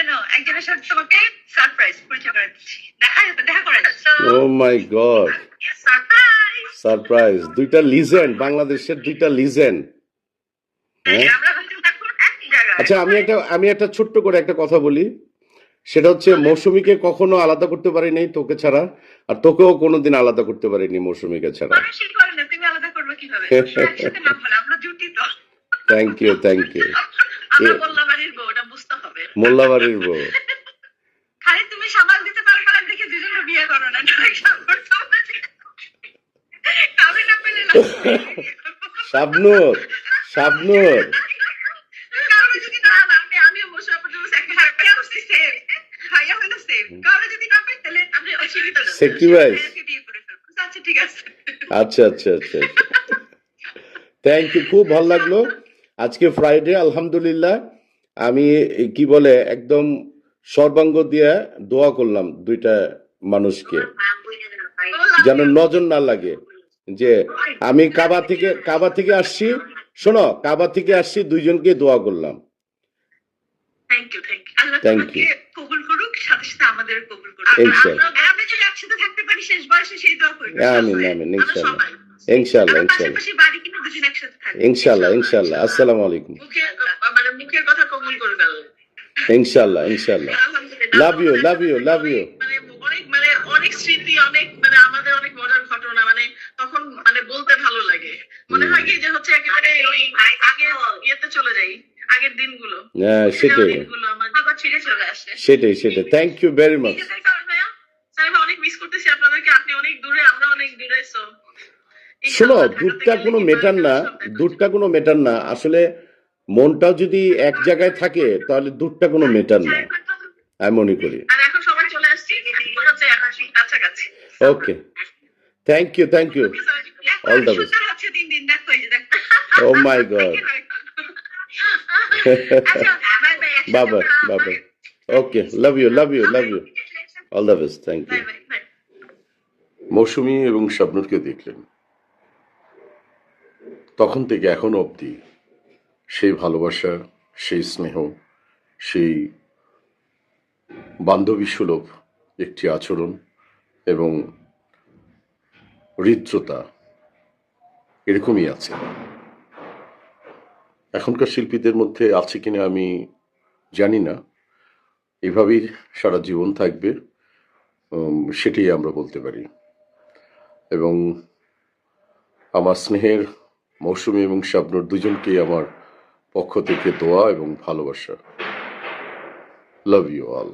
জানো, একজনের সাথে তোমাকে সারপ্রাইজ পরিচয় করে দিচ্ছি। দেখা করে ও মাই গড, সারপ্রাইজ। সারপ্রাইজ! দুইটা লিজেন্ড, বাংলাদেশের দুইটা লিজেন্ড। হ্যাঁ, আমরা হচ্ছে এখন এক জায়গায়। আচ্ছা আমি একটা ছোট্ট করে একটা কথা বলি। সেটা হচ্ছে মৌসুমীকে কখনো আলাদা করতে পারিনি তোকে ছাড়া, আর তোকেও কোনোদিন আলাদা করতে পারিনি মৌসুমীকে ছাড়া। মানুষই করে না, তুমি আলাদা করবে কিভাবে? একসাথে না হলে আমরা জুটি তো। Thank you, thank you. আমরা মোল্লাবাড়ির বউ, ওটা বুঝতে হবে। মোল্লাবাড়ির বউ। খালি তুমি সামাল দিতে পারবে না দেখে দুজনে বিয়ে করো না, ডাইরেক্ট সামাল কাউকে না পেলে না। শাবনূর, শাবনূর, কাউকে যদি না পাবে, আমিও বসে আপনাদের একটা ভাইয়া হচ্ছে সেম, ভাইয়া হলো সেম। কাউকে যদি না পাই তাহলে আপনি অসুবিধা নেই, Sacrifice. ভাইয়াকে বিয়ে করে ফেলবো। আচ্ছা ঠিক আছে। আচ্ছা আচ্ছা আচ্ছা, থ্যাংক ইউ, খুব ভালো লাগলো। আজকে ফ্রাইডে, আলহামদুলিল্লাহ। আমি কি বলে একদম সর্বাঙ্গ দিয়ে দোয়া করলাম দুইটা মানুষকে, যেন নজর না লাগে যে আমি কাবা থেকে আসছি। শোনো, কাবা থেকে আসছি, দুইজনকে দোয়া করলাম। Thank you, thank you. আল্লাহ Thank তোমাকে you. কবুল করুক, সাথে সাথে আমাদের কবুল করুক। ইনশাআল্লাহ। আমরা যদি একসাথে থাকতে পারি শেষ বয়সে, সেই দোয়া করবো। আমিন আমিন, আমরা ইনশাআল্লাহ, সবাই। ইনশাআল্লাহ, আমরা ইনশাআল্লাহ, পাশাপাশি বাড়ি কিনে দুজন একসাথে থাকবো। ইনশাআল্লাহ, ইনশাআল্লাহ। আসসালামু আলাইকুম। মুখের কথা কবুল করে ফেলবো। ইনশাআল্লাহ, ইনশাআল্লাহ। আলহামদুলিল্লাহ। Love you, love you, love you. অনেক স্মৃতি, অনেক আমাদের অনেক মজার ঘটনা, তখন বলতে ভালো লাগে। মনে হয় কি যে হচ্ছে একেবারে ওই আগের ইয়েতে চলে যাই, আগের দিনগুলো। হ্যাঁ, সেটাই দিনগুলো আমার আবার ফিরে চলে আসে। সেটাই সেটাই। Thank you very much. নিজেদের কারণ ভাইয়া, সাহেব অনেক মিস করতেছি আপনাদেরকে। আপনি অনেক দূরে, আমরা অনেক দূরে। সো শোনো, দূরটা কোনো মেটার না, দূরটা কোনো মেটার না। আসলে মনটাও যদি এক জায়গায় থাকে তাহলে দূরটা কোনো মেটার না, আমি মনে করি। আর এখন সবাই চলে আসছি, মনে হচ্ছে কাছাকাছি। Okay, thank you, thank you. All the best. সুন্দর হচ্ছে দিন দিন, দেখো এই যে দেখো। Oh my God. আচ্ছা, bye bye. Bye bye, bye bye. Okay, love you, love you, love you. All the best, thank bye you. Bye bye. Moushumi এবং শাবনূরকে দেখলেন, তখন থেকে এখনো অবধি সেই ভালোবাসা, সেই স্নেহ, সেই বান্ধবী সুলভ একটি আচরণ এবং হৃদ্রতা এরকমই আছে। এখনকার শিল্পীদের মধ্যে আছে কিনা আমি জানি না, এভাবেই সারা জীবন থাকবে, সেটাই আমরা বলতে পারি। এবং আমার স্নেহের মৌসুমী এবং শাবনূর দুজনকেই আমার পক্ষ থেকে দোয়া এবং ভালোবাসা। Love you all.